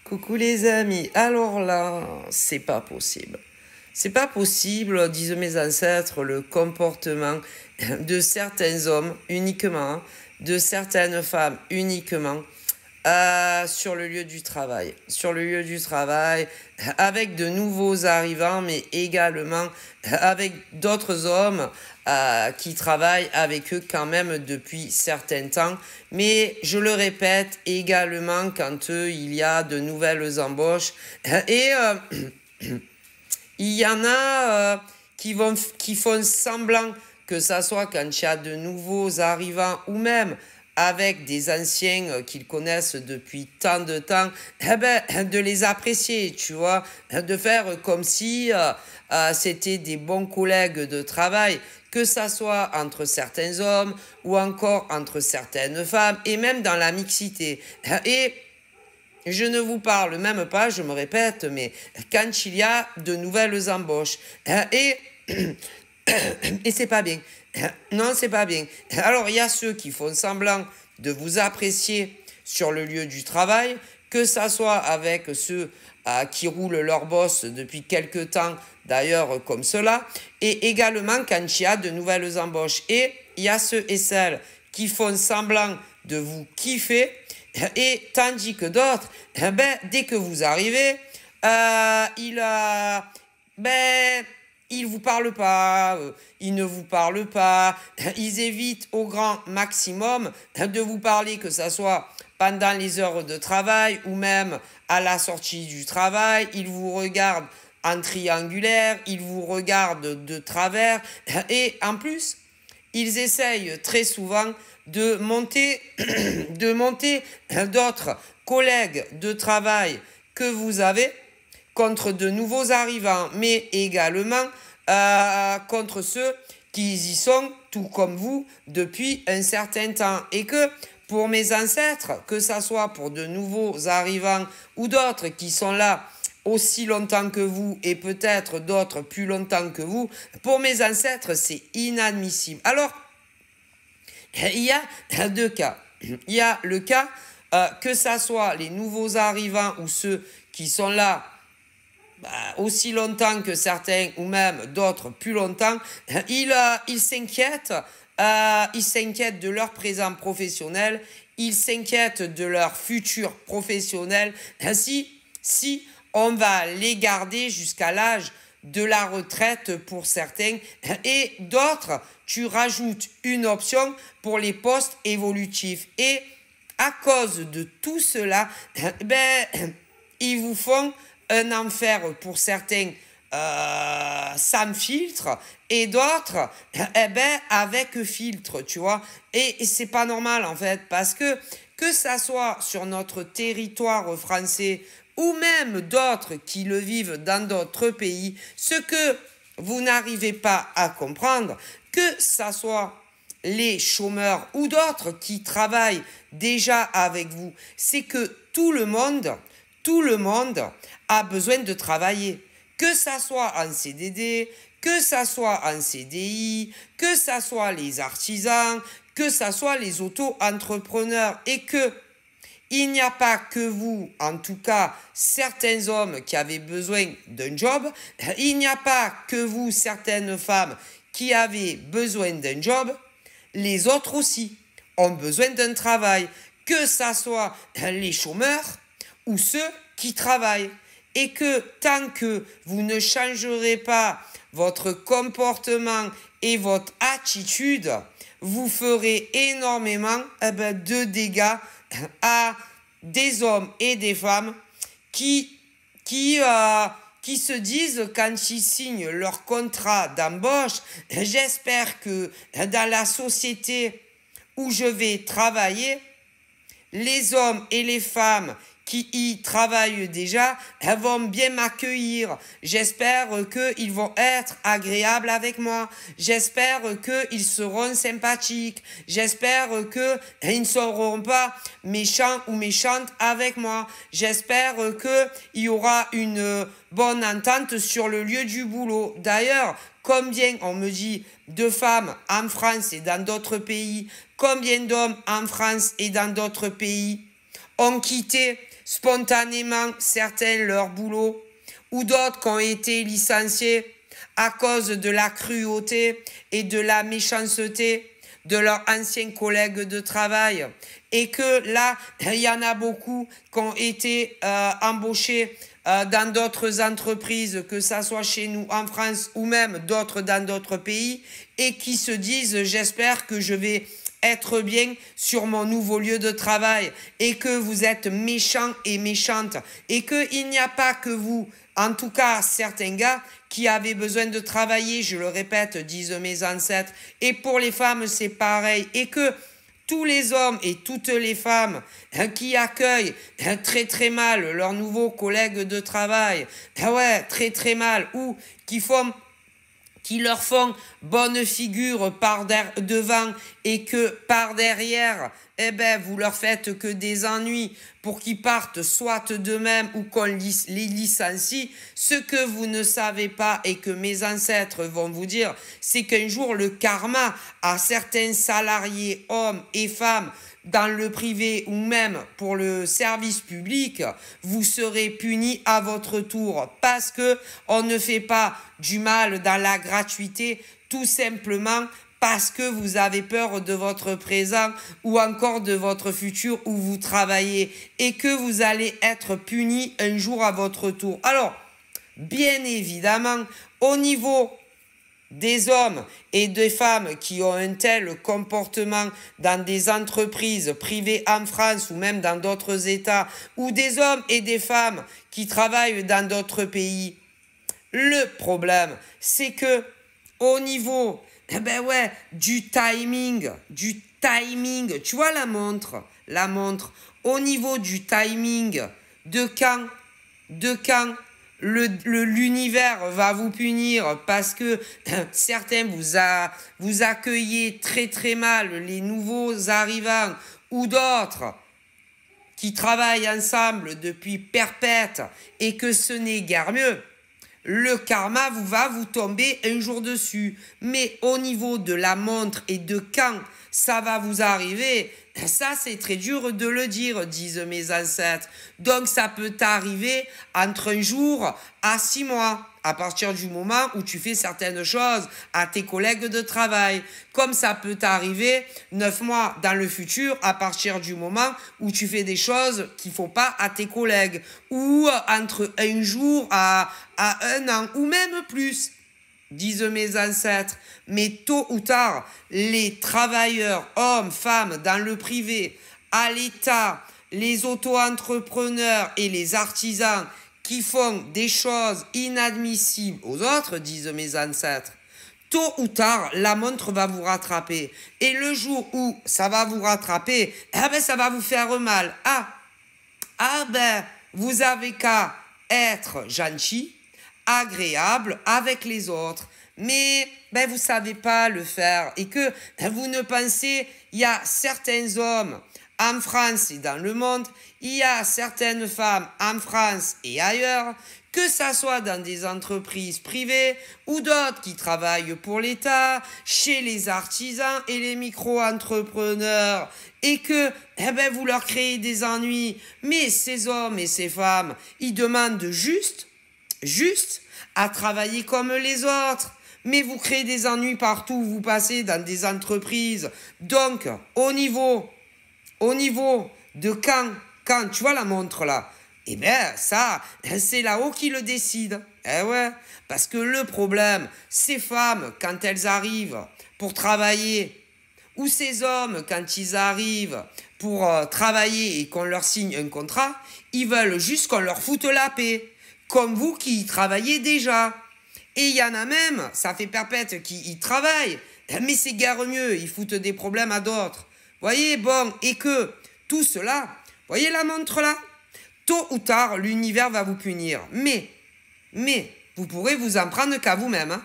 Coucou les amis, alors là, c'est pas possible. C'est pas possible, disent mes ancêtres, le comportement de certains hommes uniquement, de certaines femmes uniquement, sur le lieu du travail. Sur le lieu du travail, avec de nouveaux arrivants, mais également avec d'autres hommes qui travaillent avec eux quand même depuis certains temps. Mais je le répète également quand il y a de nouvelles embauches. Et il y en a qui font semblant que ça soit quand il y a de nouveaux arrivants ou même avec des anciens qu'ils connaissent depuis tant de temps, eh ben, de les apprécier, tu vois, de faire comme si c'était des bons collègues de travail, que ça soit entre certains hommes ou encore entre certaines femmes et même dans la mixité. Et je ne vous parle même pas, je me répète, mais quand il y a de nouvelles embauches. Et, et c'est pas bien. Non, c'est pas bien. Alors, il y a ceux qui font semblant de vous apprécier sur le lieu du travail, que ça soit avec ceux qui roulent leur boss depuis quelque temps, d'ailleurs comme cela, et également quand il y a de nouvelles embauches. Et il y a ceux et celles qui font semblant de vous kiffer, et tandis que d'autres, ben, dès que vous arrivez, ben, ils vous parlent pas, ils ne vous parlent pas, ils évitent au grand maximum de vous parler, que ce soit pendant les heures de travail ou même à la sortie du travail. Ils vous regardent en triangulaire, ils vous regardent de travers et en plus, ils essayent très souvent de monter, de monter d'autres collègues de travail que vous avez contre de nouveaux arrivants, mais également contre ceux qui y sont, tout comme vous, depuis un certain temps. Et que pour mes ancêtres, que ça soit pour de nouveaux arrivants ou d'autres qui sont là aussi longtemps que vous et peut-être d'autres plus longtemps que vous, pour mes ancêtres, c'est inadmissible. Alors, il y a deux cas. Il y a le cas que ça soit les nouveaux arrivants ou ceux qui sont là aussi longtemps que certains ou même d'autres plus longtemps, ils s'inquiètent. Ils s'inquiètent de leur présent professionnel, ils s'inquiètent de leur futur professionnel, ainsi si on va les garder jusqu'à l'âge de la retraite pour certains, et d'autres, tu rajoutes une option pour les postes évolutifs. Et à cause de tout cela, ben, ils vous font un enfer pour certains sans filtre et d'autres eh ben, avec filtre, tu vois. Et c'est pas normal en fait, parce que ça soit sur notre territoire français ou même d'autres qui le vivent dans d'autres pays, ce que vous n'arrivez pas à comprendre, que ça soit les chômeurs ou d'autres qui travaillent déjà avec vous, c'est que tout le monde a besoin de travailler. Que ça soit en CDD, que ça soit en CDI, que ça soit les artisans, que ça soit les auto-entrepreneurs, et que il n'y a pas que vous, en tout cas certains hommes qui avaient besoin d'un job, il n'y a pas que vous, certaines femmes qui avaient besoin d'un job, les autres aussi ont besoin d'un travail, que ça soit les chômeurs ou ceux qui travaillent. Et que tant que vous ne changerez pas votre comportement et votre attitude, vous ferez énormément de dégâts à des hommes et des femmes qui se disent quand ils signent leur contrat d'embauche, j'espère que dans la société où je vais travailler, les hommes et les femmes qui y travaillent déjà vont bien m'accueillir. J'espère qu'ils vont être agréables avec moi. J'espère qu'ils seront sympathiques. J'espère qu'ils ne seront pas méchants ou méchantes avec moi. J'espère qu'il y aura une bonne entente sur le lieu du boulot. D'ailleurs, combien on me dit de femmes en France et dans d'autres pays, combien d'hommes en France et dans d'autres pays ont quitté spontanément certains leur boulot, ou d'autres qui ont été licenciés à cause de la cruauté et de la méchanceté de leurs anciens collègues de travail. Et que là, il y en a beaucoup qui ont été embauchés dans d'autres entreprises, que ça soit chez nous en France ou même d'autres dans d'autres pays, et qui se disent, j'espère que je vais être bien sur mon nouveau lieu de travail, et que vous êtes méchants et méchantes, et qu'il n'y a pas que vous, en tout cas certains gars, qui avaient besoin de travailler, je le répète, disent mes ancêtres, et pour les femmes c'est pareil, et que tous les hommes et toutes les femmes qui accueillent très très mal leurs nouveaux collègues de travail, ouais, très très mal, ou qui leur font bonne figure par devant et que par derrière, eh ben, vous leur faites que des ennuis pour qu'ils partent soit d'eux-mêmes ou qu'on les licencie. Ce que vous ne savez pas et que mes ancêtres vont vous dire, c'est qu'un jour, le karma à certains salariés, hommes et femmes, dans le privé ou même pour le service public, vous serez punis à votre tour parce que on ne fait pas du mal dans la gratuité, tout simplement parce que vous avez peur de votre présent ou encore de votre futur où vous travaillez et que vous allez être punis un jour à votre tour. Alors, bien évidemment, au niveau des hommes et des femmes qui ont un tel comportement dans des entreprises privées en France ou même dans d'autres États, ou des hommes et des femmes qui travaillent dans d'autres pays, le problème, c'est que au niveau du timing, tu vois la montre, au niveau du timing, de quand l'univers va vous punir parce que certains vous accueillez très très mal, les nouveaux arrivants ou d'autres qui travaillent ensemble depuis perpète et que ce n'est guère mieux. Le karma va vous tomber un jour dessus. Mais au niveau de la montre et de quand ça va vous arriver, ça c'est très dur de le dire, disent mes ancêtres. Donc ça peut t'arriver entre un jour à 6 mois, à partir du moment où tu fais certaines choses à tes collègues de travail. Comme ça peut t'arriver 9 mois dans le futur, à partir du moment où tu fais des choses qu'il ne faut pas à tes collègues. Ou entre un jour à 1 an, ou même plus, disent mes ancêtres. Mais tôt ou tard, les travailleurs, hommes, femmes, dans le privé, à l'État, les auto-entrepreneurs et les artisans qui font des choses inadmissibles aux autres, disent mes ancêtres, tôt ou tard, la montre va vous rattraper. Et le jour où ça va vous rattraper, ça va vous faire mal. Vous avez qu'à être gentil, agréable avec les autres. Mais vous savez pas le faire et que vous ne pensez, il y a certains hommes en France et dans le monde, il y a certaines femmes en France et ailleurs, que ça soit dans des entreprises privées ou d'autres qui travaillent pour l'État, chez les artisans et les micro-entrepreneurs, et que vous leur créez des ennuis. Mais ces hommes et ces femmes, ils demandent juste à travailler comme les autres. Mais vous créez des ennuis partout où vous passez dans des entreprises. Donc, au niveau de quand tu vois la montre là, ça, c'est là-haut qui le décide. Parce que le problème, ces femmes, quand elles arrivent pour travailler, ou ces hommes, quand ils arrivent pour travailler et qu'on leur signe un contrat, ils veulent juste qu'on leur foute la paix. Comme vous qui y travaillez déjà. Et il y en a même, ça fait perpète, qui y travaillent, mais c'est guère mieux, ils foutent des problèmes à d'autres. Voyez, bon, et que tout cela, voyez la montre là, tôt ou tard, l'univers va vous punir. Mais, vous pourrez vous en prendre qu'à vous-même.